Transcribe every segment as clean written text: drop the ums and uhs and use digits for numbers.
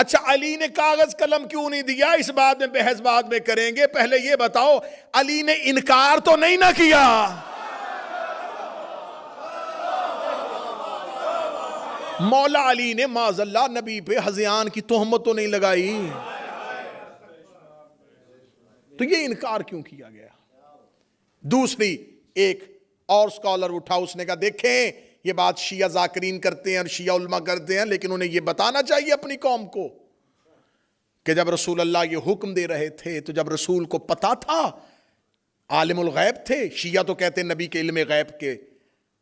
अच्छा, अली ने कागज कलम क्यों नहीं दिया, इस बात में बहस बाद में करेंगे। पहले ये बताओ, अली ने इनकार तो नहीं ना किया? मौला अली ने माज़ल्ला नबी पे हज़यान की तोहमत तो नहीं लगाई, तो ये इनकार क्यों किया गया? दूसरी एक और स्कॉलर उठा, उसने कहा देखें ये बात शिया जाकिरीन करते हैं और शिया उलमा करते हैं, लेकिन उन्हें ये बताना चाहिए अपनी कौम को कि जब रसूल अल्लाह ये हुक्म दे रहे थे तो जब रसूल को पता था, आलिमुल गैब थे। शिया तो कहते हैं नबी के इल्म गैब के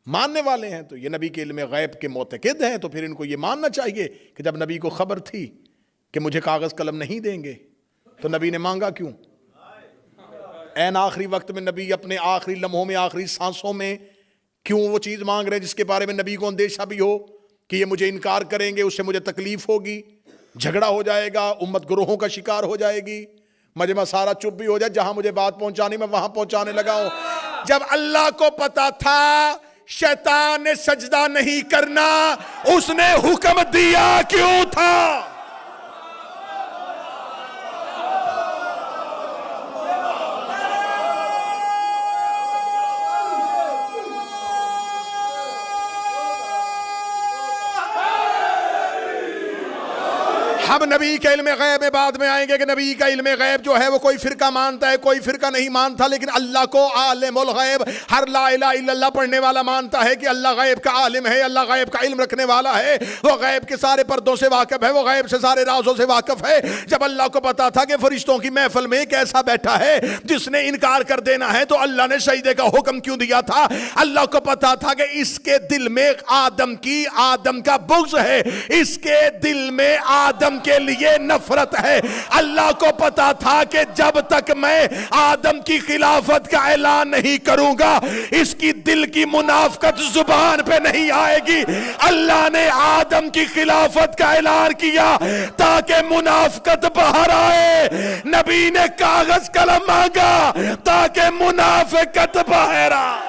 मानने वाले हैं, तो ये नबी के इल्म गैब के मोतकिद हैं, तो फिर इनको ये मानना चाहिए कि जब नबी को खबर थी कि मुझे कागज कलम नहीं देंगे तो नबी ने मांगा क्यों? ऐन आखिरी वक्त में नबी अपने आखिरी लम्हों में, आखिरी सांसों में क्यों वो चीज़ मांग रहे हैं जिसके बारे में नबी को अंदेशा भी हो कि ये मुझे इनकार करेंगे, उससे मुझे तकलीफ होगी, झगड़ा हो जाएगा, उम्मत गुरोहों का शिकार हो जाएगी, मजमा सारा चुप भी हो जाए, जहां मुझे बात पहुंचानी मैं वहां पहुंचाने लगा हूं। जब अल्लाह को पता था शैतान ने सजदा नहीं करना, उसने हुक्म दिया क्यों था? हम नबी के इल्म गैब में बाद में आएंगे कि नबी का इल्म गैब जो है वो कोई फिरका मानता है, कोई फिरका नहीं मानता, लेकिन अल्लाह को आलिमुल गैब, हर ला इलाहा इल्लल्लाह पढ़ने वाला मानता है कि अल्लाह गैब का आलिम है, अल्लाह गैब का इल्म रखने वाला है, वो गैब के सारे पर्दों से वाकिफ है, वो गैब से सारे राज़ों से वाकिफ है। जब अल्लाह को पता था कि फरिश्तों की महफिल में एक ऐसा बैठा है जिसने इनकार कर देना है, तो अल्लाह ने सजदे का हुक्म क्यों दिया था? अल्लाह को पता था कि इसके दिल में आदम का बुग़्ज़ है, इसके दिल में आदम के लिए नफरत है। अल्लाह को पता था कि जब तक मैं आदम की खिलाफत का ऐलान नहीं करूंगा इसकी दिल की मुनाफकत जुबान पे नहीं आएगी। अल्लाह ने आदम की खिलाफत का ऐलान किया ताकि मुनाफकत बाहर आए। नबी ने कागज कलम मांगा ताकि मुनाफिकत बाहर आए।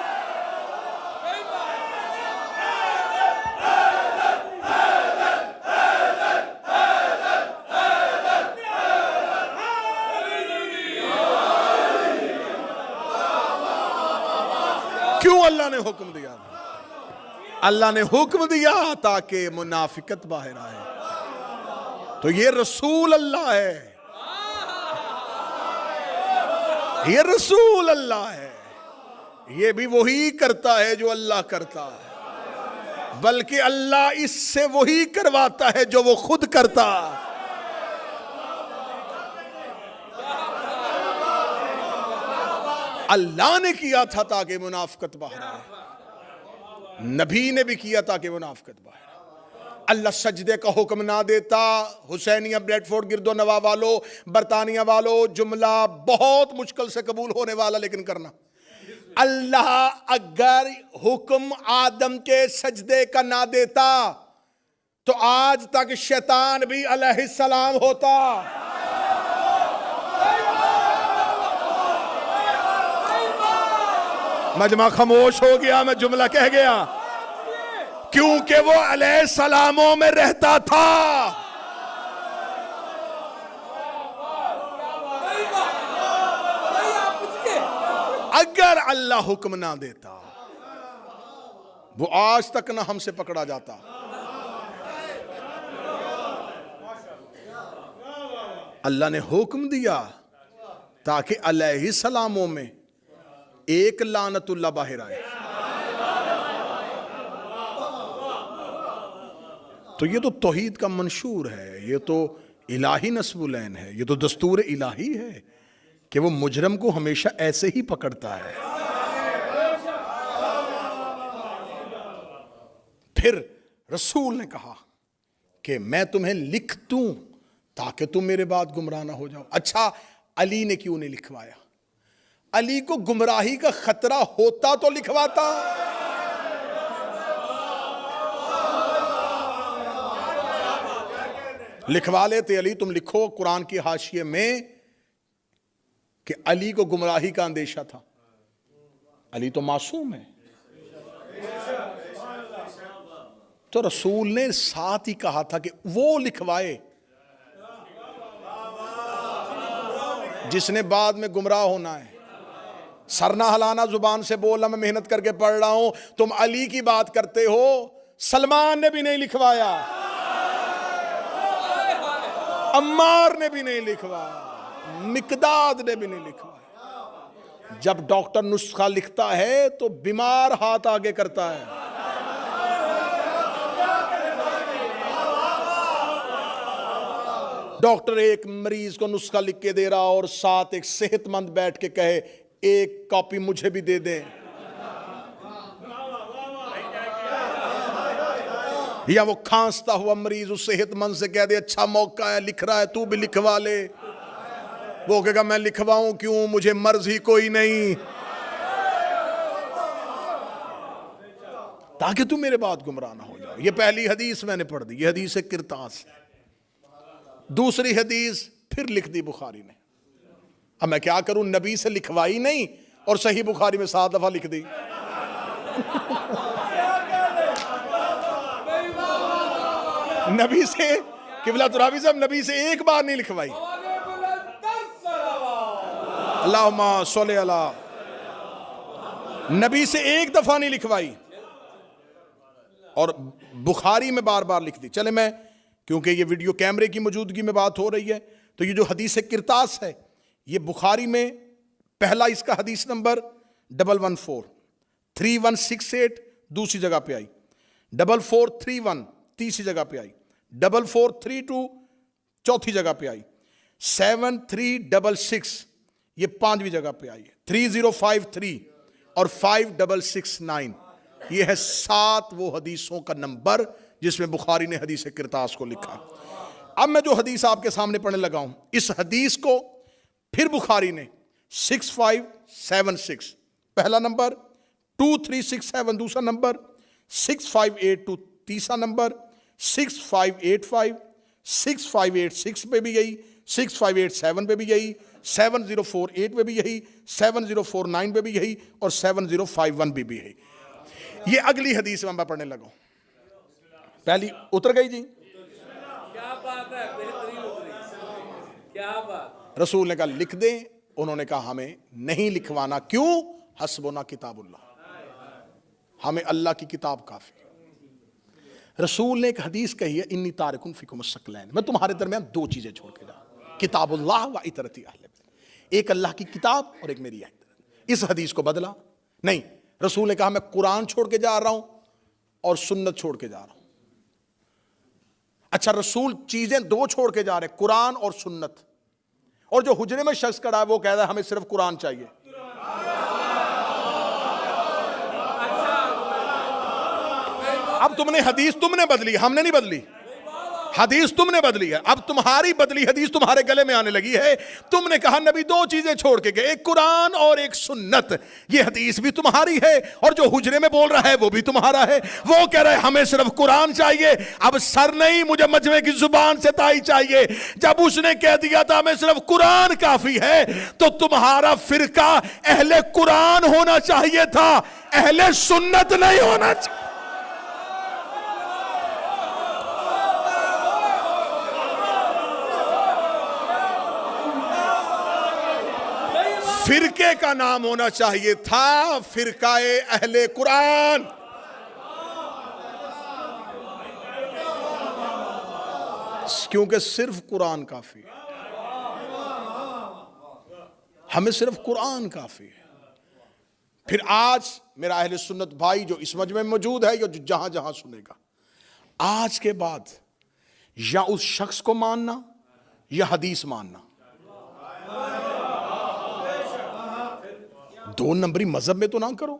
क्यों अल्लाह ने हुक्म दिया? अल्लाह ने हुक्म दिया ताकि मुनाफिकत बाहर आए। तो ये रसूल अल्लाह है, ये रसूल अल्लाह है, ये भी वही करता है जो अल्लाह करता है, बल्कि अल्लाह इससे वही करवाता है जो वो खुद करता। अल्लाह ने किया था ताकि मुनाफिकत बाहर आए, नबी ने भी किया ताकि मुनाफिकत बाहर आए। अल्लाह सजदे का हुक्म ना देता, हुसैनिया ब्रेडफोर्ड गिरदो नवा वालों, बरतानिया वालों, जुमला बहुत मुश्किल से कबूल होने वाला लेकिन करना। अल्लाह अगर हुक्म आदम के सजदे का ना देता तो आज तक शैतान भी अलैहिस्सलाम होता। मजमा खामोश हो गया, मैं जुमला कह गया, क्योंकि वो अलैहिस्सलामों में रहता था। अगर अल्लाह हुक्म ना देता वो आज तक ना हमसे पकड़ा जाता। अल्लाह ने हुक्म दिया ताकि अलैहिस्सलामों में एक लानतुल्लाह बाहर आए। तो ये तो तौहीद का मंशूर है, ये तो इलाही नस्बुलैन है, ये तो दस्तूर इलाही है कि वो मुजरम को हमेशा ऐसे ही पकड़ता है। फिर रसूल ने कहा कि मैं तुम्हें लिख दूं ताकि तुम मेरे बाद गुमराह ना हो जाओ। अच्छा, अली ने क्यों नहीं लिखवाया? अली को गुमराही का खतरा होता तो लिखवाता। लिखवा लेते, अली तुम लिखो कुरान की हाशिए में कि अली को गुमराही का अंदेशा था। अली तो मासूम है। तो रसूल ने साथ ही कहा था कि वो लिखवाए जिसने बाद में गुमराह होना है। सर ना हलाना, जुबान से बोलना, मैं मेहनत करके पढ़ रहा हूं। तुम अली की बात करते हो, सलमान ने भी नहीं लिखवाया, अम्मार ने भी नहीं लिखवाया, मिकदाद ने भी नहीं लिखवाया। जब डॉक्टर नुस्खा लिखता है तो बीमार हाथ आगे करता है। डॉक्टर एक मरीज को नुस्खा लिख के दे रहा और साथ एक सेहतमंद बैठ के कहे एक कॉपी मुझे भी दे दें, या वो खांसता हुआ मरीज उस सेहतमंद से कह दे अच्छा मौका है, लिख रहा है तू भी लिखवा ले। वो कहेगा मैं लिखवाऊं क्यों, मुझे मर्ज ही कोई नहीं, ताकि तू मेरे बाद गुमराह ना हो जाओ। ये पहली हदीस मैंने पढ़ दी, ये हदीस है किरतास। दूसरी हदीस फिर लिख दी बुखारी ने। अब मैं क्या करूं, नबी से लिखवाई नहीं और सही बुखारी में 7 दफा लिख दी। नबी से, किबला तुराबी साहब, नबी से एक बार नहीं लिखवाई। अल्लाहुम्मा सल्ली अला, नबी से एक दफा नहीं लिखवाई और बुखारी में बार बार लिख दी। चले मैं, क्योंकि ये वीडियो कैमरे की मौजूदगी में बात हो रही है, तो ये जो हदीस किरतास है ये बुखारी में पहला इसका हदीस नंबर 114 3168 दूसरी जगह पे आई, 4431 तीसरी जगह पे आई, 4432 चौथी जगह पे आई, 7366 ये 5वीं जगह पे आई है, 3053 और 5669 ये है 7 वो हदीसों का नंबर जिसमें बुखारी ने हदीस किरतास को लिखा। अब मैं जो हदीस आपके सामने पढ़ने लगा हूं, इस हदीस को फिर बुखारी ने 6576 पहला नंबर, 2367 दूसरा नंबर, 6582 तीसरा नंबर, 6585 6586 पे भी यही, 6587 पे भी यही, 7048 पे भी यही, 7049 पे भी यही और 7051 पे भी यही। ये अगली हदीस में मैं पढ़ने लगा हूं। पहली उतर गई जी, क्या बात है, बेहतरीन उतरी, क्या बात। रसूल ने कहा लिख दें, उन्होंने कहा हमें नहीं लिखवाना। क्यों? हस्बुना किताबुल्लाह, हमें अल्लाह की किताब काफी। रसूल ने एक हदीस कही है, इन्नी तारिकुन फिकुम अस्सकलैन, मैं तुम्हारे दरमियान 2 चीजें छोड़ के जा, किताबुल्लाह व इतरती अहले बैत, एक अल्लाह की किताब और एक मेरी इतरत। इस हदीस को बदला नहीं, रसूल ने कहा मैं कुरान छोड़ के जा रहा हूं और सुन्नत छोड़ के जा रहा हूं। अच्छा, रसूल चीजें 2 छोड़ के जा रहे, कुरान और सुन्नत, और जो हुजरे में शख्स खड़ा है वो कह रहा है हमें सिर्फ कुरान चाहिए। अब तुमने हदीस तुमने बदली, हमने नहीं बदली, हदीस तुमने बदली है। अब तुम्हारी बदली हदीस तुम्हारे गले में आने लगी है। तुमने कहा नबी 2 चीजें छोड़ के गए, एक कुरान और एक सुन्नत। ये हदीस भी तुम्हारी है और जो हुजरे में बोल रहा है वो भी तुम्हारा है। वो कह रहा है हमें सिर्फ कुरान चाहिए। अब सर नहीं, मुझे मजमे की जुबान से ताई चाहिए। जब उसने कह दिया था हमें सिर्फ कुरान काफी है, तो तुम्हारा फिरका अहले कुरान होना चाहिए था, अहले सुन्नत नहीं होना चाहिए। फिरके का नाम होना चाहिए था फिरकाए अहले कुरान। क्योंकि सिर्फ कुरान काफी है, हमें सिर्फ कुरान काफी है। फिर आज मेरा अहले सुन्नत भाई जो इस मजमे में मौजूद है, या जो जहां जहां सुनेगा, आज के बाद या उस शख्स को मानना या हदीस मानना। 2 नंबरी मजहब में तो ना करो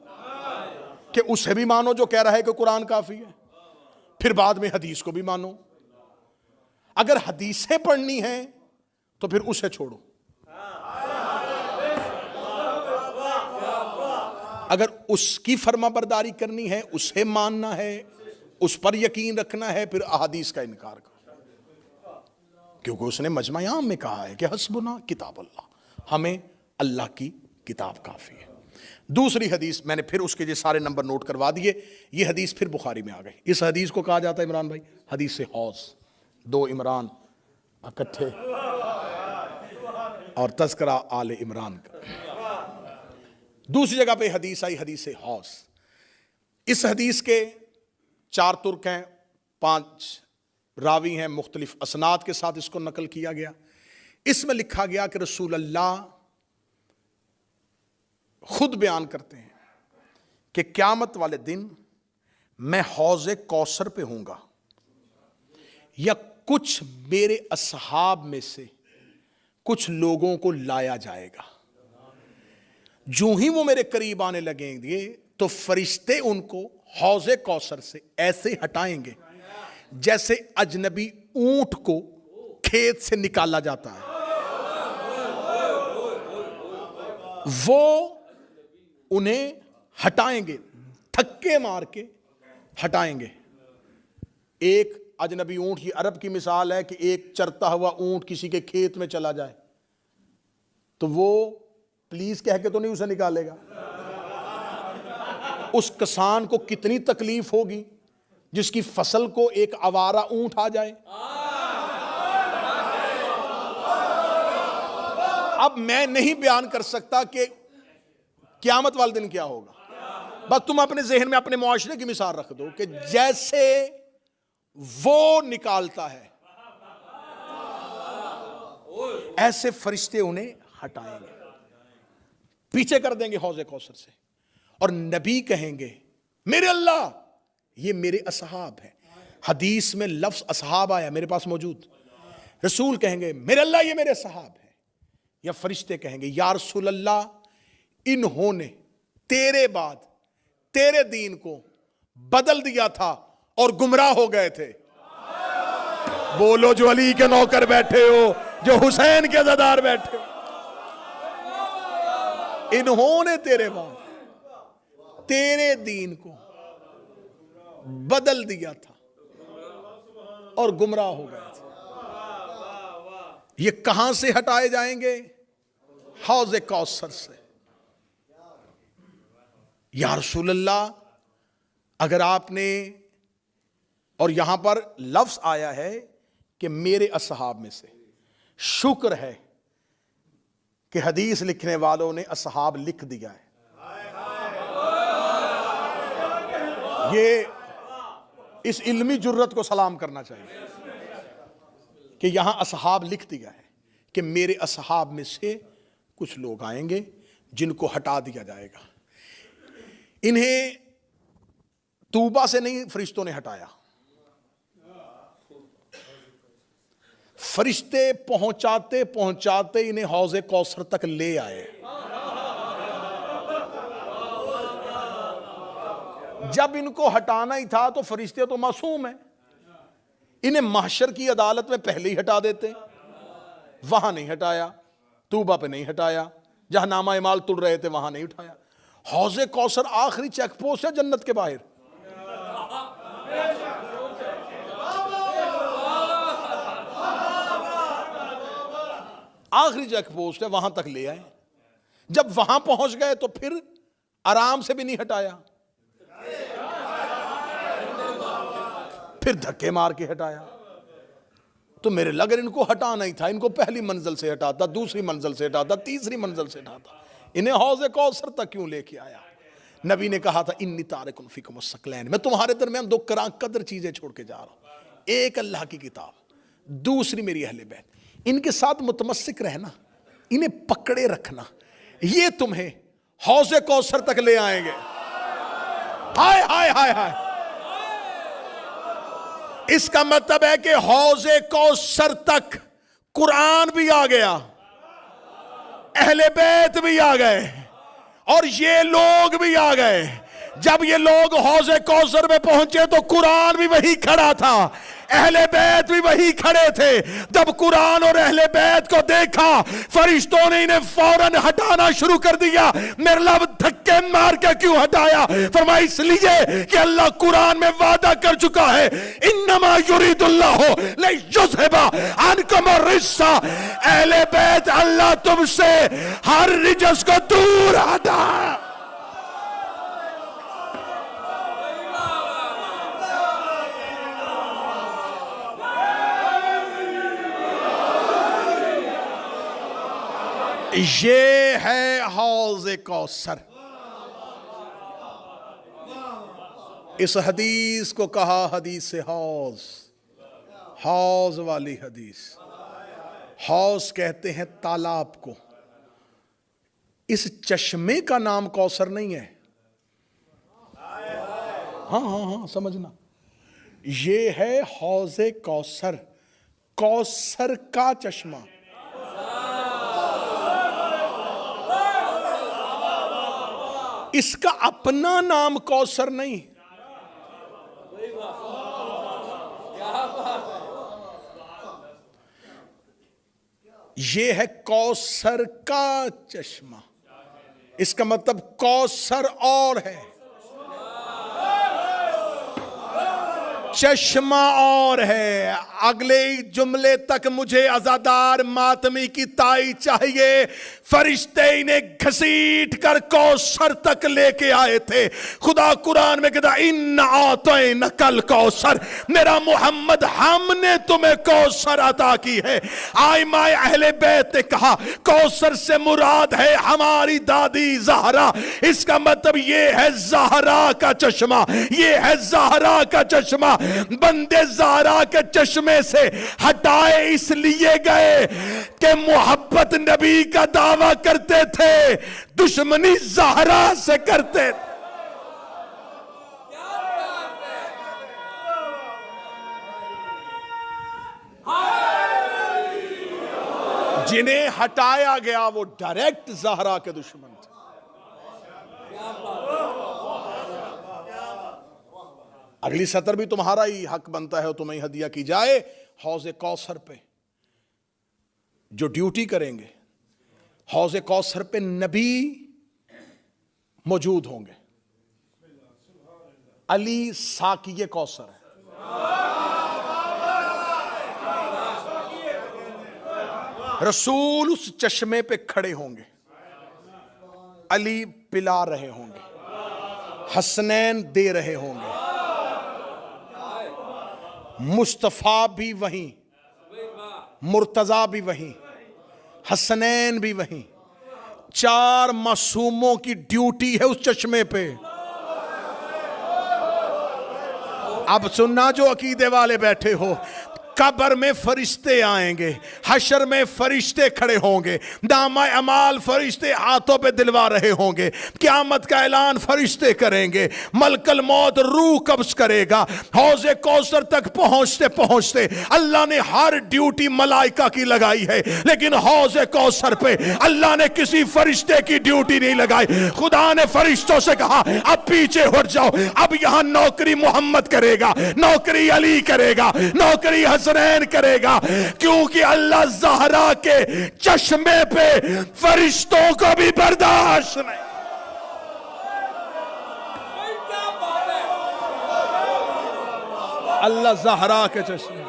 कि उसे भी मानो जो कह रहा है कि कुरान काफी है, फिर बाद में हदीस को भी मानो। अगर हदीसें पढ़नी है तो फिर उसे छोड़ो, अगर उसकी फरमाबरदारी करनी है, उसे मानना है, उस पर यकीन रखना है, फिर अहादीस का इनकार करो। क्योंकि उसने मजमा आम में कहा है कि हस्बुना किताबुल्लाह, हमें अल्लाह की किताब काफी है। दूसरी हदीस मैंने फिर उसके जो सारे नंबर नोट करवा दिए, ये हदीस फिर बुखारी में आ गई। इस हदीस को कहा जाता है इमरान भाई हदीस से हौस, 2 इमरान इकट्ठे, और तज़किरा आले इमरान का। दूसरी जगह पे हदीस आई, हदीस हौस। इस हदीस के 4 तुर्क हैं, 5 रावी हैं, मुख्तलिफ असनाद के साथ इसको नकल किया गया। इसमें लिखा गया कि रसूल अल्लाह खुद बयान करते हैं कि क़यामत वाले दिन मैं हौज़े कौसर पे हूंगा, या कुछ मेरे असहाब में से कुछ लोगों को लाया जाएगा। जो ही वो मेरे करीब आने लगेंगे तो फरिश्ते उनको हौज़े कौसर से ऐसे हटाएंगे जैसे अजनबी ऊंट को खेत से निकाला जाता है। वो उन्हें हटाएंगे, धक्के मार के हटाएंगे। एक अजनबी ऊंट, ये अरब की मिसाल है कि एक चरता हुआ ऊंट किसी के खेत में चला जाए तो वो प्लीज कह के तो नहीं उसे निकालेगा। उस किसान को कितनी तकलीफ होगी जिसकी फसल को एक आवारा ऊंट आ जाए। अब मैं नहीं बयान कर सकता कि क़यामत वाले दिन क्या होगा, बस तुम अपने जहन में अपने मुआशरे की मिसाल रख दो कि जैसे वो निकालता है ऐसे फरिश्ते उन्हें हटाएंगे, पीछे कर देंगे हौज़े कौसर से। और नबी कहेंगे मेरे अल्लाह ये मेरे असहाब हैं। हदीस में लफ्ज़ असहाब आया, मेरे पास मौजूद। रसूल कहेंगे मेरे अल्लाह ये मेरे असहाब हैं, या फरिश्ते कहेंगे या रसूल अल्लाह इन्होंने तेरे बाद तेरे दीन को बदल दिया था और गुमराह हो गए थे। बोलो जो अली के नौकर बैठे हो, जो हुसैन के अज़ादार बैठे हो, इन्होंने तेरे बाद तेरे दीन को बदल दिया था और गुमराह हो गए थे। ये कहां से हटाए जाएंगे? हौज़े कौसर से। या रसूल अल्लाह, अगर आपने, और यहां पर लफ्ज आया है कि मेरे असहाब में से, शुक्र है कि हदीस लिखने वालों ने असहाब लिख दिया है। ये इस इल्मी जुर्रत को सलाम करना चाहिए कि यहां असहाब लिख दिया है कि मेरे असहाब में से कुछ लोग आएंगे जिनको हटा दिया जाएगा। इन्हें तूबा से नहीं फरिश्तों ने हटाया, फरिश्ते पहुंचाते पहुंचाते इन्हें हौज़े कौसर तक ले आए। जब इनको हटाना ही था तो फरिश्ते तो मासूम हैं, इन्हें महशर की अदालत में पहले ही हटा देते। वहां नहीं हटाया, तूबा पे नहीं हटाया, जहां नामा इमाल तुल रहे थे वहां नहीं उठाया। हौज़े कौसर आखिरी चेक पोस्ट है जन्नत के बाहर। आखिरी चेक पोस्ट है, वहां तक ले आए। जब वहां पहुंच गए तो फिर आराम से भी नहीं हटाया, फिर धक्के मार के हटाया। तो मेरे लग इनको हटाना ही था, इनको पहली मंजिल से हटाता, दूसरी मंजिल से हटाता, तीसरी मंजिल से हटाता, इन्हें हौज़े कौसर तक क्यों लेके आया? नबी ने कहा था इन्नी तारिकुन फीकुम अस्सक़लैन, मैं तुम्हारे दरमियान 2 कदर चीजें छोड़ के जा रहा हूं। एक अल्लाह की किताब, दूसरी मेरी अहले बैत। इनके साथ मुतमस्सिक रहना, इन्हें पकड़े रखना, ये तुम्हें हौज़े कौसर तक ले आएंगे। हाय हाय हाय हाय। इसका मतलब है कि हौज़े कौसर तक कुरान भी आ गया, अहले बैत भी आ गए और ये लोग भी आ गए। जब ये लोग हौज़े कौसर में पहुंचे तो कुरान भी वही खड़ा था, अहले बैत भी वही खड़े थे। जब कुरान और अहले बैत को देखा, फरिश्तों ने इन्हें फौरन हटाना शुरू कर दिया। मेरे लब धक्के मार के क्यों हटाया? फरमाया इसलिए कि अल्लाह कुरान में वादा कर चुका है, इन्नमा युरीदुल्लाहु लियुज़हिबा अन्कुम अर्रिज्सा। अहले बैत, अल्लाह तुमसे हर रिजस को दूर हटा। ये है हौज़े कौसर। इस हदीस को कहा हदीस हौज, हौज वाली हदीस। हौज कहते हैं तालाब को। इस चश्मे का नाम कौसर नहीं है। हाँ हाँ हाँ, समझना, ये है हौज़े कौसर, कौसर का चश्मा। इसका अपना नाम कौसर नहीं। ये है कौसर का चश्मा। इसका मतलब कौसर और है, चश्मा और है। अगले जुमले तक मुझे अज़ादार मातमी की ताई चाहिए। फरिश्ते इन्हें घसीट कर कौसर तक लेके आए थे। खुदा कुरान में कहता इन्ना आतैना कल कौसर, मेरा मोहम्मद हमने तुम्हें कौसर अता की है। आइमाए अहले बैत ने कहा कौसर से मुराद है हमारी दादी ज़हरा। इसका मतलब ये है ज़हरा का चश्मा, ये है ज़हरा का चश्मा। बंदे ज़हरा के चश्मे से हटाए इसलिए गए कि मोहब्बत नबी का दावा करते थे, दुश्मनी ज़हरा से करते थे। जिन्हें हटाया गया वो डायरेक्ट ज़हरा के दुश्मन थे। अगली सतर भी तुम्हारा ही हक बनता है, तुम्हें हदिया की जाए। हौज़े कौसर पे जो ड्यूटी करेंगे, हौज़े कौसर पे नबी मौजूद होंगे। अली साकिये कौसर है। रसूल उस चश्मे पे खड़े होंगे, अली पिला रहे होंगे, हसनैन दे रहे होंगे, मुस्तफा भी वहीं, मुर्तजा भी वहीं, हसनैन भी वहीं। 4 मासूमों की ड्यूटी है उस चश्मे पे। अब सुनना जो अकीदे वाले बैठे हो, कब्र में फरिश्ते आएंगे, हशर में फरिश्ते खड़े होंगे, दामा अमाल फरिश्ते हाथों पे दिलवा रहे होंगे, क़यामत का ऐलान फरिश्ते करेंगे, मलकल मौत रूह कब्ज़ करेगा। हौज़े कौसर तक पहुंचते पहुंचते अल्लाह ने हर ड्यूटी मलाइका की लगाई है, लेकिन हौज़े कौसर पे अल्लाह ने किसी फरिश्ते की ड्यूटी नहीं लगाई। खुदा ने फरिश्तों से कहा अब पीछे हट जाओ, अब यहां नौकरी मोहम्मद करेगा, नौकरी अली करेगा, नौकरी हसनैन करेगा, क्योंकि अल्लाह ज़हरा के चश्मे पे फरिश्तों को भी बर्दाश्त नहीं। अल्लाह ज़हरा के चश्मे,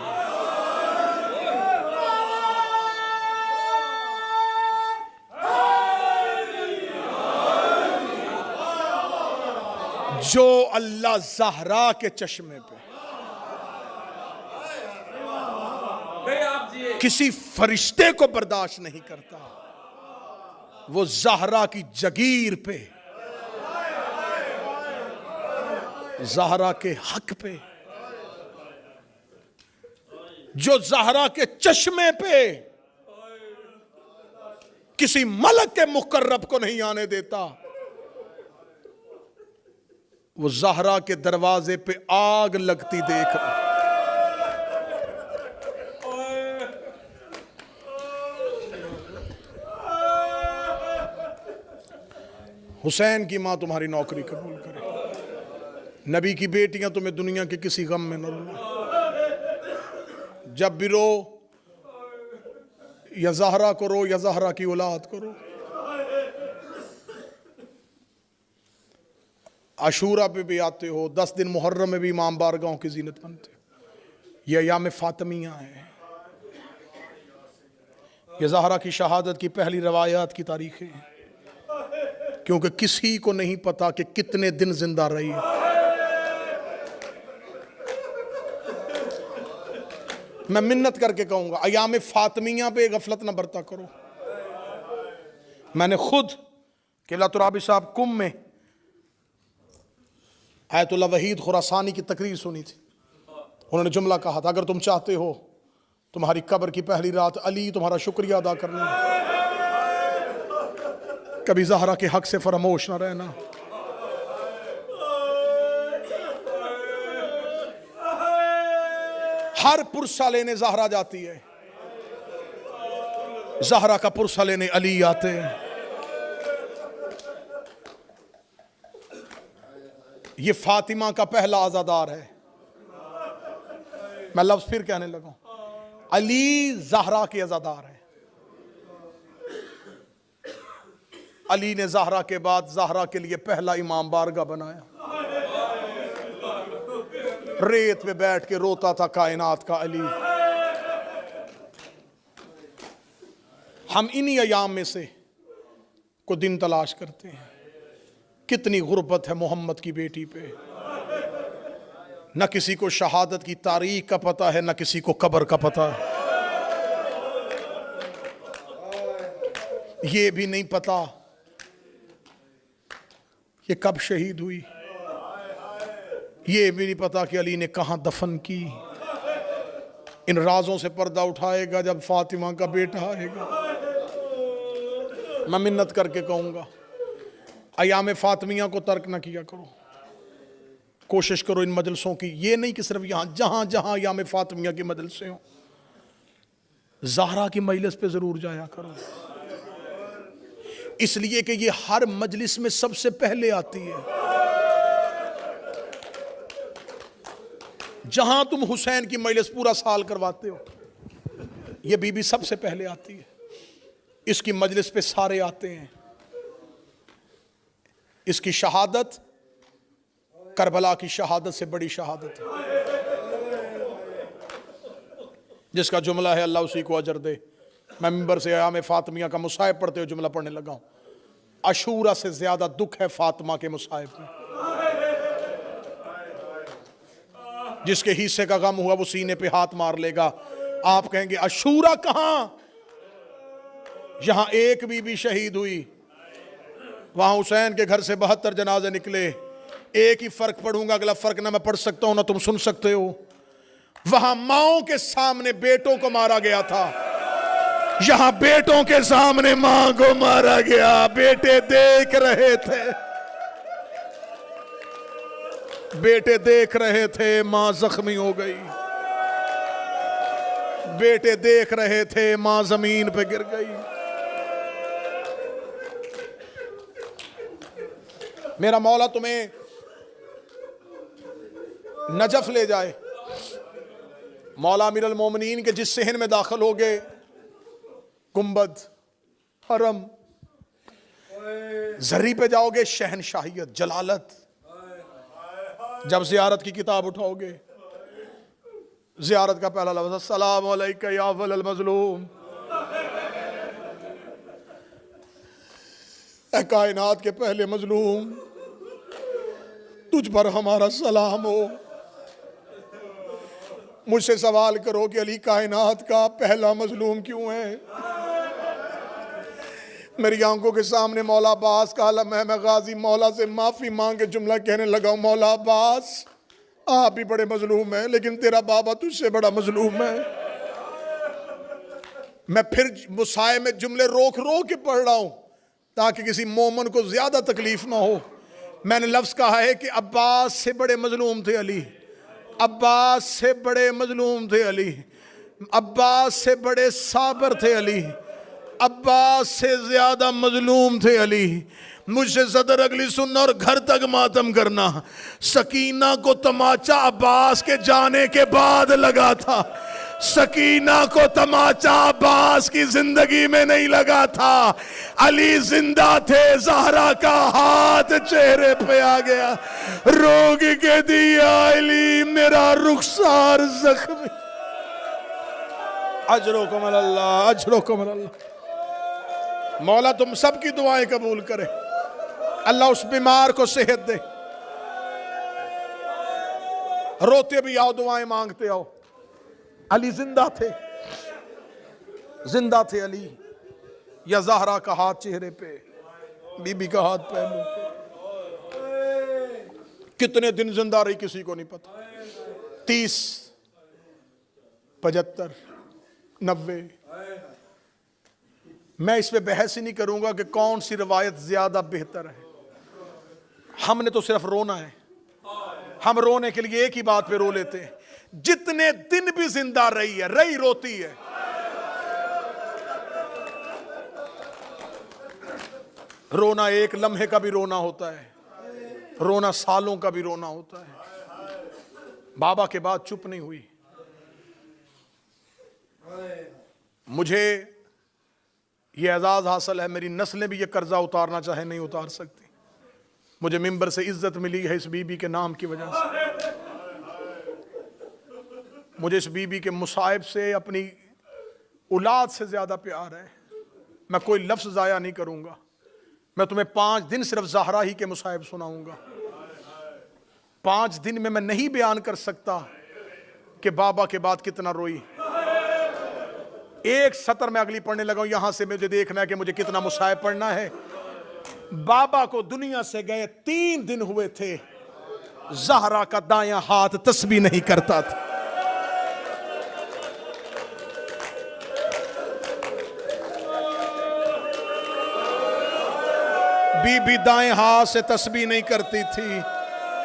जो अल्लाह ज़हरा के चश्मे पे किसी फरिश्ते को बर्दाश्त नहीं करता, वो ज़हरा की जगीर पे, ज़हरा के हक पे, जो ज़हरा के चश्मे पे किसी मलक के मुकर्रब को नहीं आने देता, वो ज़हरा के दरवाजे पे आग लगती देख रहा। हुसैन की मां तुम्हारी नौकरी कबूल करे, नबी की बेटियां तुम्हें दुनिया के किसी गम में न रुलाएं। जब भी रो या ज़हरा को रो या ज़हरा की औलाद को रो। आशूरा पे भी आते हो, 10 दिन मुहर्रम में भी इमाम बारगाहों की जीनत बनते। ये अयाम फातिमिया है, ये ज़हरा की शहादत की पहली रवायात की तारीखें हैं, क्योंकि किसी को नहीं पता कि कितने दिन जिंदा रही है। मैं मिन्नत करके कहूंगा अयाम फातिमिया पे गफलत न बरता करो। मैंने खुद किबला तुराबी साहब कुम में आयतुल्लाह वहीद खुरासानी की तकरीर सुनी थी। उन्होंने जुमला कहा था, अगर तुम चाहते हो तुम्हारी कब्र की पहली रात अली तुम्हारा शुक्रिया अदा करना, कभी ज़हरा के हक से फरामोश ना रहना। हर पुरसा लेने ज़हरा जाती है, ज़हरा का पुरसा लेने अली आते हैं। ये फातिमा का पहला आज़ादार है। मैं लफ्ज़ फिर कहने लगा, अली ज़हरा के आज़ादार है। अली ने ज़हरा के बाद ज़हरा के लिए पहला इमाम बारगाह बनाया। रेत पे बैठ के रोता था कायनात का अली। हम इन्हीं अयाम में से को दिन तलाश करते हैं। कितनी गुर्बत है मोहम्मद की बेटी पे। न किसी को शहादत की तारीख का पता है, न किसी को कब्र का पता है। ये भी नहीं पता ये कब शहीद हुई। ये भी नहीं पता कि अली ने कहां दफन की। इन राजों से पर्दा उठाएगा जब फातिमा का बेटा आएगा। मैं मिन्नत करके कहूंगा, अयाम फातिमिया को तर्क ना किया करो। कोशिश करो इन मजलसों की, ये नहीं कि सिर्फ यहां जहां जहां अयाम फातिमिया की मजलिसें हो, ज़हरा की मजलिस पे जरूर जाया करो। इसलिए कि ये हर मजलिस में सबसे पहले आती है। जहां तुम हुसैन की मजलिस पूरा साल करवाते हो, ये बीबी सबसे पहले आती है। इसकी मजलिस पे सारे आते हैं। इसकी शहादत करबला की शहादत से बड़ी शहादत है। जिसका जुमला है अल्लाह उसी को अजर दे। मैं मिंबर से अयाम फातिमिया का मुसाहिब पढ़ते हुए जुमला पढ़ने लगा हूं। अशूरा से ज्यादा दुख है फातिमा के मुसाहिब में। जिसके हिस्से का गम हुआ वो सीने पे हाथ मार लेगा। आप कहेंगे अशूरा कहां? जहां एक बीबी शहीद हुई, वहां हुसैन के घर से 72 जनाजे निकले। एक ही फर्क पढ़ूंगा, अगला फर्क ना मैं पढ़ सकता हूं ना तुम सुन सकते हो। वहां माओं के सामने बेटों को मारा गया था, यहां बेटों के सामने मां को मारा गया। बेटे देख रहे थे, बेटे देख रहे थे, मां जख्मी हो गई। बेटे देख रहे थे, मां जमीन पे गिर गई। मेरा मौला तुम्हें नजफ ले जाए। मौला अमीर अल मोमिनीन के जिस सहन में दाखिल हो गए, गुंबद, हरम, जरी पे जाओगे, शहनशाहियत, जलालत। जब जियारत की किताब उठाओगे, जियारत का पहला लफ्ज़ अस्सलामु अलैका या वलल मज़लूम। ऐ कायनात के पहले मजलूम, तुझ पर हमारा सलाम हो। मुझसे सवाल करो कि अली कायनात का पहला मजलूम क्यों है? मेरी आंखों के सामने मौला अब्बास का आलम है। मैं गाजी मौला से माफी मांग के जुमला कहने लगा, मौला अब्बास आप भी बड़े मजलूम हैं, लेकिन तेरा बाबा तुझसे बड़ा मजलूम है। मैं फिर मुसाए में जुमले रोक रोक के पढ़ रहा हूं ताकि किसी मोमन को ज्यादा तकलीफ ना हो। मैंने लफ्ज कहा है कि अब्बास से बड़े मजलूम थे अली, अब्बास से बड़े मजलूम थे अली, अब्बास से बड़े साबर थे अली, अब्बास से ज्यादा मजलूम थे अली। मुझसे सदर अगली सुनना और घर तक मातम करना। सकीना को तमाचा अब्बास के जाने के बाद लगा था। सकीना को तमाचा अब्बास की जिंदगी में नहीं लगा था। अली जिंदा थे, ज़हरा का हाथ चेहरे पे आ गया, रोग के दिया अली मेरा रुखसार जख्मी। अजरो कमल अल्लाह, अजरो कमल अल्लाह। मौला तुम सबकी दुआएं कबूल करे। अल्लाह उस बीमार को सेहत दे। रोते भी आओ, दुआएं मांगते आओ। अली जिंदा थे, जिंदा थे अली। या ज़हरा का हाथ चेहरे पे, बीबी का हाथ पहलू पे। कितने दिन जिंदा रही किसी को नहीं पता, 30, 75, 90। मैं इस पे बहस ही नहीं करूंगा कि कौन सी रवायत ज्यादा बेहतर है। हमने तो सिर्फ रोना है, हम रोने के लिए एक ही बात पे रो लेते हैं, जितने दिन भी जिंदा रही है, रही रोती है। रोना एक लम्हे का भी रोना होता है, रोना सालों का भी रोना होता है। बाबा के बाद चुप नहीं हुई। मुझे यह एजाज हासिल है, मेरी नस्लें भी यह कर्जा उतारना चाहे नहीं उतार सकती। मुझे मिंबर से इज्जत मिली है इस बीबी के नाम की वजह से। मुझे इस बीबी के मुसाइब से, अपनी औलाद से ज्यादा प्यार है। मैं कोई लफ्ज जाया नहीं करूंगा। मैं तुम्हें 5 दिन सिर्फ ज़हरा ही के मुसाइब सुनाऊंगा। 5 दिन में मैं नहीं बयान कर सकता कि बाबा के बाद कितना रोई। एक सतर में अगली पढ़ने लगा हूं, यहां से मुझे देखना है कि मुझे कितना मुसाइब पढ़ना है। बाबा को दुनिया से गए 3 दिन हुए थे, ज़हरा का दायां हाथ तस्बीह नहीं करता था। बीबी दाएं हाथ से तस्बीह नहीं करती थी,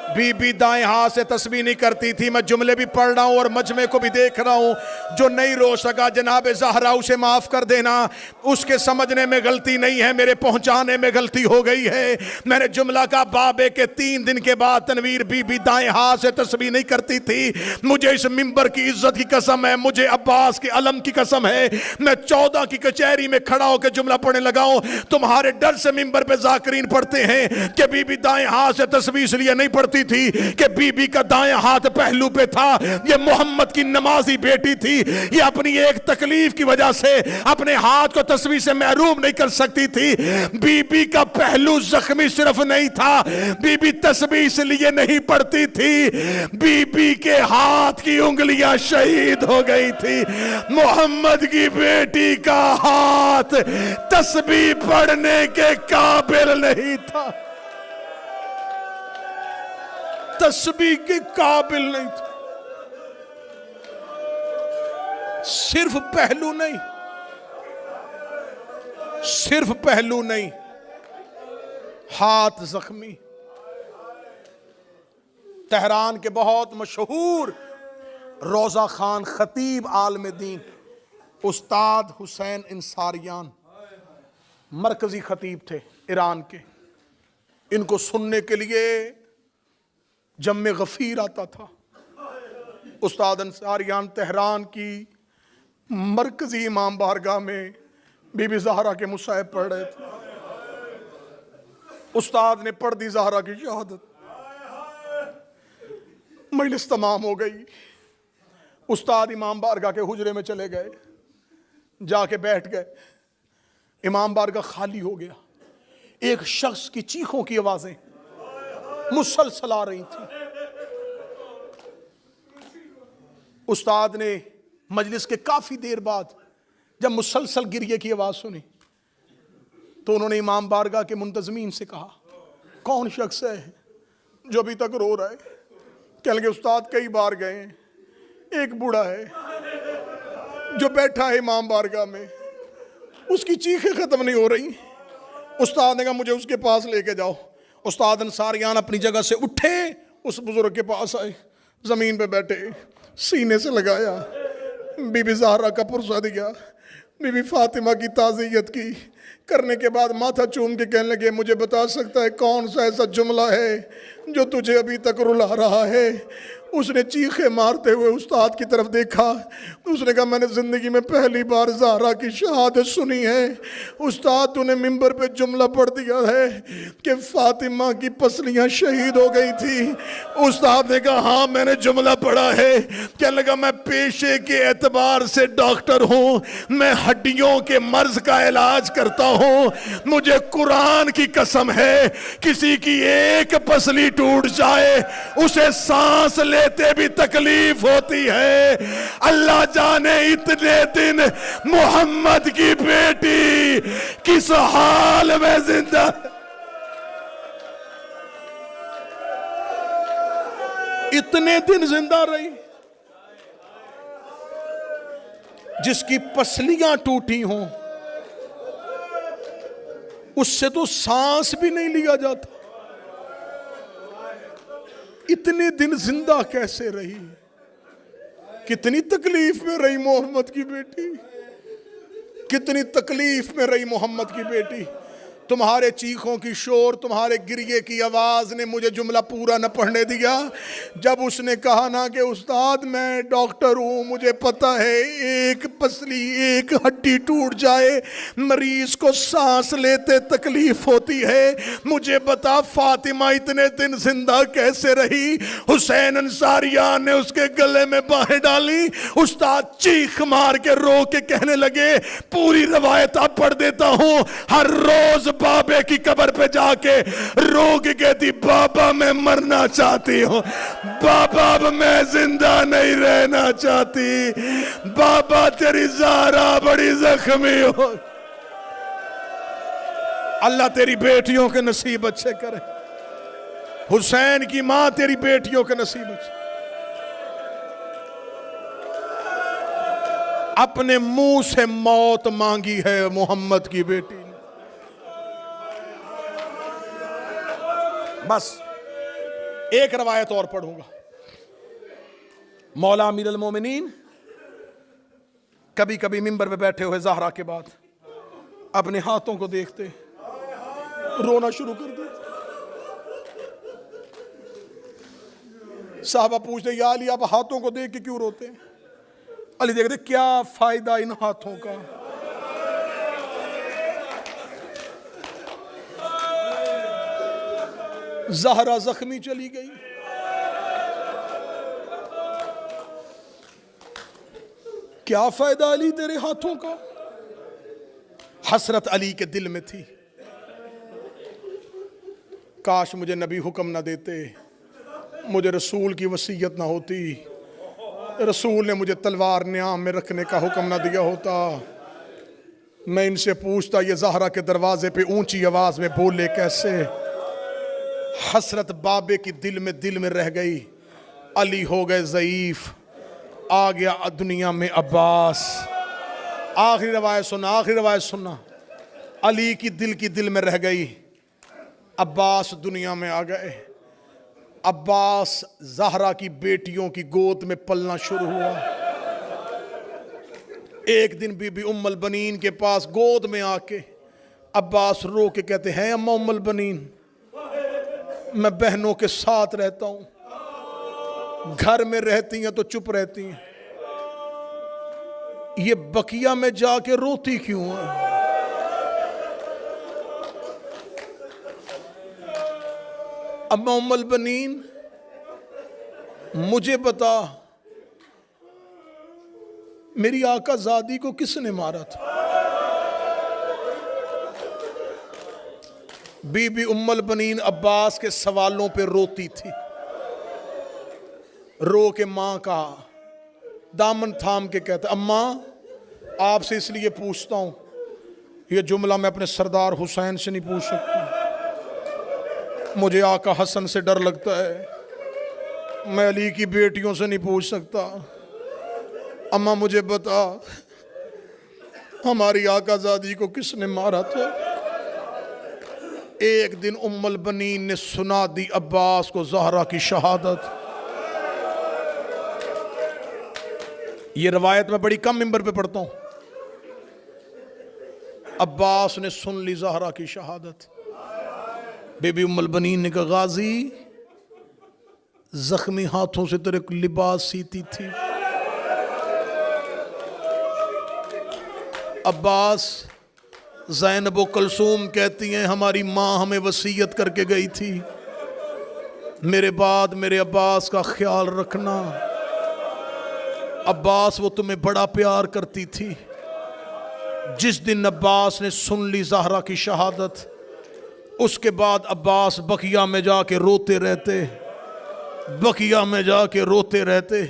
बीबी दाएं हाथ से तस्बीह नहीं करती थी। मैं जुमले भी पढ़ रहा हूं और मजमे को भी देख रहा हूं। जो नहीं रो सका जनाब ज़हरा, उसे माफ कर देना। उसके समझने में गलती नहीं है, मेरे पहुंचाने में गलती हो गई है। मैंने जुमला का बाबे के 3 दिन के बाद तनवीर बीबी दाएं हाथ से तस्बीह नहीं करती थी। मुझे इस मिंबर की इज्जत की कसम है, मुझे अब्बास के अलम की कसम है, मैं 14 की कचहरी में खड़ा होकर जुमला पढ़ने लगा हूं। तुम्हारे डर से मिंबर पे ज़ाकिरीन पढ़ते हैं कि बीबी दाएं हाथ से तस्बीह इसलिए नहीं पढ़ती थी कि बीबी का दाएं हाथ पहलू पे था। ये मोहम्मद की नमाजी बेटी थी, ये अपनी एक तकलीफ की वजह से अपने हाथ को तस्बीह से महरूम नहीं कर सकती थी। बीबी का पहलू जख्मी सिर्फ नहीं था, बीबी तस्बीह इसलिए नहीं पढ़ती थी, बीबी के हाथ की उंगलियां शहीद हो गई थी। मोहम्मद की बेटी का हाथ तस्बीह पढ़ने के काबिल नहीं था, तस्बीह के काबिल नहीं था। सिर्फ पहलू नहीं, सिर्फ पहलू नहीं, हाथ जख्मी। तेहरान के बहुत मशहूर रोजा खान खतीब आलम दीन उस्ताद हुसैन इंसारियान मरकजी खतीब थे ईरान के। इनको सुनने के लिए जम्मे गफीर आता था। उस्ताद अंसारियान तेहरान की मरकजी इमाम बारगाह में बीबी ज़हरा के मुसाहिब पढ़ रहे थे। उस्ताद ने पढ़ दी ज़हरा की शहादत, मजलिस तमाम हो गई। उस्ताद इमाम बारगाह के हुजरे में चले गए, जाके बैठ गए। इमाम बारगाह खाली हो गया। एक शख्स की चीखों की आवाजें मुसलसल आ रही थी। उस्ताद ने मजलिस के काफी देर बाद जब मुसलसल गिरिए की आवाज सुनी तो उन्होंने इमाम बारगाह के मुंतजमीन से कहा, कौन शख्स है जो अभी तक रो रहा है? कहने लगे उस्ताद कई बार गए हैं, एक बूढ़ा है जो बैठा है इमाम बारगाह में, उसकी चीखें खत्म नहीं हो रही। उस्ताद ने कहा मुझे उसके पास लेके जाओ। उस्ताद अंसारियान अपनी जगह से उठे, उस बुजुर्ग के पास आए, जमीन पे बैठे, सीने से लगाया, बीबी ज़हरा का पुरसा दिया, बीबी फातिमा की ताज़ियत की। करने के बाद माथा चूम के कहने लगे मुझे बता सकता है कौन सा ऐसा जुमला है जो तुझे अभी तक रुला रहा है? उसने चीखे मारते हुए उस्ताद की तरफ देखा। उसने कहा मैंने ज़िंदगी में पहली बार ज़हरा की शहादत सुनी है। उस्ताद तूने मिंबर पे जुमला पढ़ दिया है कि फातिमा की पसलियां शहीद हो गई थी। उस्ताद ने कहा हाँ मैंने जुमला पढ़ा है। कहने लगा मैं पेशे के एतबार से डॉक्टर हूँ, मैं हड्डियों के मर्ज का इलाज करता हूं, मुझे कुरान की कसम है, किसी की एक पसली टूट जाए उसे सांस लेते भी तकलीफ होती है। अल्लाह जाने इतने दिन मोहम्मद की बेटी किस हाल में जिंदा, इतने दिन जिंदा रही। जिसकी पसलियां टूटी हों उससे तो सांस भी नहीं लिया जाता। इतने दिन जिंदा कैसे रही? कितनी तकलीफ में रही मोहम्मद की बेटी, कितनी तकलीफ में रही मोहम्मद की बेटी। तुम्हारे चीखों की शोर, तुम्हारे गिरिए की आवाज ने मुझे जुमला पूरा न पढ़ने दिया। जब उसने कहा ना कि उस्ताद मैं डॉक्टर हूं, मुझे पता है एक पसली एक हड्डी टूट जाए मरीज को सांस लेते तकलीफ होती है, मुझे बता फातिमा इतने दिन जिंदा कैसे रही? हुसैन अंसारियान ने उसके गले में बाहें डाली। उस्ताद चीख मार के रो के कहने लगे, पूरी रवायत आप पढ़ देता हूं, हर रोज बाबे की कब्र पे जाके रो के कहती, बाबा मैं मरना चाहती हूं, बाबा अब मैं जिंदा नहीं रहना चाहती, बाबा तेरी ज़हरा बड़ी जख्मी हो। अल्लाह तेरी बेटियों के नसीब अच्छे करे। हुसैन की मां तेरी बेटियों के नसीब अच्छे। अपने मुंह से मौत मांगी है मोहम्मद की बेटी ने। बस एक रवायत और पढ़ूंगा। मौला अमीर अल मोमिनीन कभी कभी मिंबर पे बैठे हुए ज़हरा के बाद अपने हाथों को देखते रोना शुरू कर देते। साहबा पूछते, या अली आप हाथों को देख के क्यों रोते हैं? अली देखते, क्या फायदा इन हाथों का, ज़हरा जख्मी चली गई, क्या फायदा अली तेरे हाथों का? हसरत अली के दिल में थी, काश मुझे नबी हुक्म ना देते, मुझे रसूल की वसीयत ना होती, रसूल ने मुझे तलवार न्याम में रखने का हुक्म ना दिया होता। मैं इनसे पूछता, ये ज़हरा के दरवाजे पे ऊंची आवाज में बोले कैसे? हसरत बाबे की दिल में रह गई। अली हो गए ज़ईफ, आ गया दुनिया में अब्बास। आखिरी रवायत सुना, आखिरी रवायत सुना। अली की दिल में रह गई, अब्बास दुनिया में आ गए। अब्बास ज़हरा की बेटियों की गोद में पलना शुरू हुआ। एक दिन बीबी उम्मुल बनीन के पास गोद में आके अब्बास रो के कहते हैं, अम्मा उम्मुल बनीन मैं बहनों के साथ रहता हूं, घर में रहती हैं तो चुप रहती हैं, ये बकिया में जाके रोती क्यों है? अम्मा उम्मुल बनीन मुझे बता, मेरी आका ज़ादी को किसने मारा था? बीबी उम्मुल बनीन अब्बास के सवालों पे रोती थी। रो के मां का दामन थाम के कहता, अम्मा आपसे इसलिए पूछता हूं, यह जुमला मैं अपने सरदार हुसैन से नहीं पूछ सकता, मुझे आका हसन से डर लगता है, मैं अली की बेटियों से नहीं पूछ सकता। अम्मा मुझे बता, हमारी आका ज़ादी को किसने मारा था? एक दिन उम्मुल बनीन ने सुना दी अब्बास को ज़हरा की शहादत। ये रवायत मैं बड़ी कम मिंबर पे पढ़ता हूं। अब्बास ने सुन ली ज़हरा की शहादत। बेबी उम्मुल बनीन ने कहा, गाजी जख्मी हाथों से तेरे को लिबास सीती थी। अब्बास ज़ैनब व कलसूम कहती हैं, हमारी माँ हमें वसीयत करके गई थी, मेरे बाद मेरे अब्बास का ख्याल रखना। अब्बास वो तुम्हें बड़ा प्यार करती थी, जिस दिन अब्बास ने सुन ली ज़हरा की शहादत, उसके बाद अब्बास बकिया में जाके रोते रहते, बकिया में जाके रोते रहते।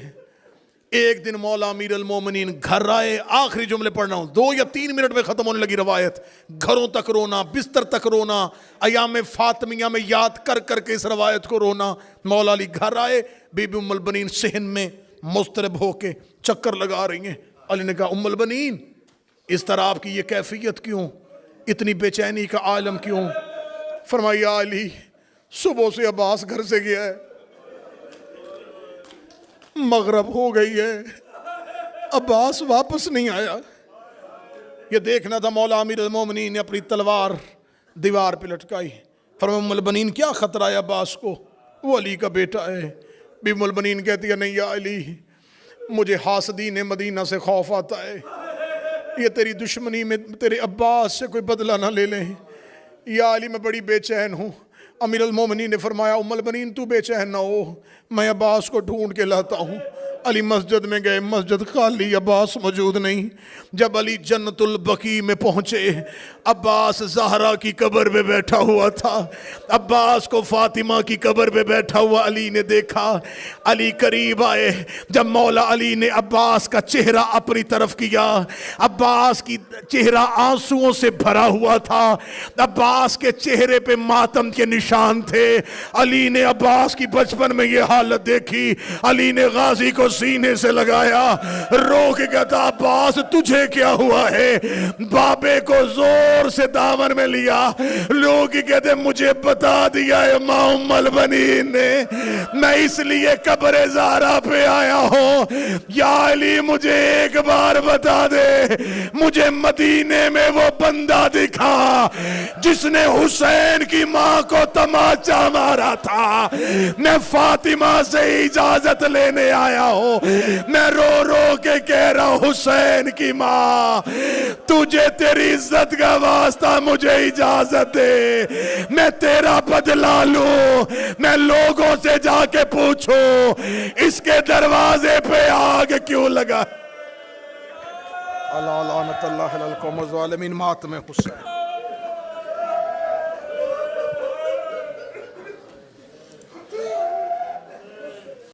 एक दिन मौला अमीर अल मोमिनीन घर आए, आखिरी जुमले पढ़ रहा हूं, 2 या 3 मिनट में खत्म होने लगी रवायत। घरों तक रोना, बिस्तर तक रोना, अयाम फातिमिया में याद कर करके इस रवायत को रोना। मौला अली घर आए, बीबी उम्मुल बनीन सहन में मुस्तरब होके चक्कर लगा रही हैं। अली ने कहा, उम्मुल बनीन इस तरह आपकी ये कैफियत क्यों, इतनी बेचैनी का आलम क्यों? फरमाया, अली सुबह से अब्बास घर से गया है, मगरब हो गई है, अब्बास वापस नहीं आया। ये देखना था मौला अमीर अल मोमिनीन ने अपनी तलवार दीवार पे लटकाई। फरमाया, उम्मुल बनीन क्या खतरा है अब्बास को, वो अली का बेटा है। बीबी उम्मुल बनीन कहती है, नहीं या अली, मुझे हासदीन मदीना से खौफ आता है, ये तेरी दुश्मनी में तेरे अब्बास से कोई बदला ना ले लें। या अली मैं बड़ी बेचैन हूँ। अमीर अल मोमिनीन ने फरमाया, उम्मुल बनीन तू बेचैन ना हो, मैं अब्बास को ढूंढ के लाता हूँ। अली मस्जिद में गए, मस्जिद खाली, अब्बास मौजूद नहीं। जब अली जन्नतुल बकी में पहुंचे, अब्बास ज़हरा की कब्र पे बैठा हुआ था। अब्बास को फातिमा की कब्र पे बैठा हुआ अली ने देखा। अली करीब आए, जब मौला अली ने अब्बास का चेहरा अपनी तरफ किया, अब्बास की चेहरा आंसुओं से भरा हुआ था, अब्बास के चेहरे पे मातम के निशान थे। अली ने अब्बास की बचपन में यह हालत देखी। अली ने गाजी को सीने से लगाया, रो के कहता, अब्बास तुझे क्या हुआ है? बाबे को जोर से दामन में लिया। लोग कहते, मुझे बता दिया है मां उम्मुल बनीन ने, मैं इसलिए कब्र ज़हरा पे आया हूं। या अली मुझे एक बार बता दे, मुझे मदीने में वो बंदा दिखा जिसने हुसैन की मां को तमाचा मारा था। मैं फातिमा से इजाजत लेने आया हूं। मैं रो रो के कह रहा हूं, हुसैन की मां, तुझे तेरी इज्जत का वास्ता मुझे इजाजत दे, मैं तेरा बदला लूं। मैं लोगों से जाके पूछूं, इसके दरवाजे पे आग क्यों लगा? अल्लाह लानतुल्लाह अलल कौम ज़ालिमीन। मातम हुसैन।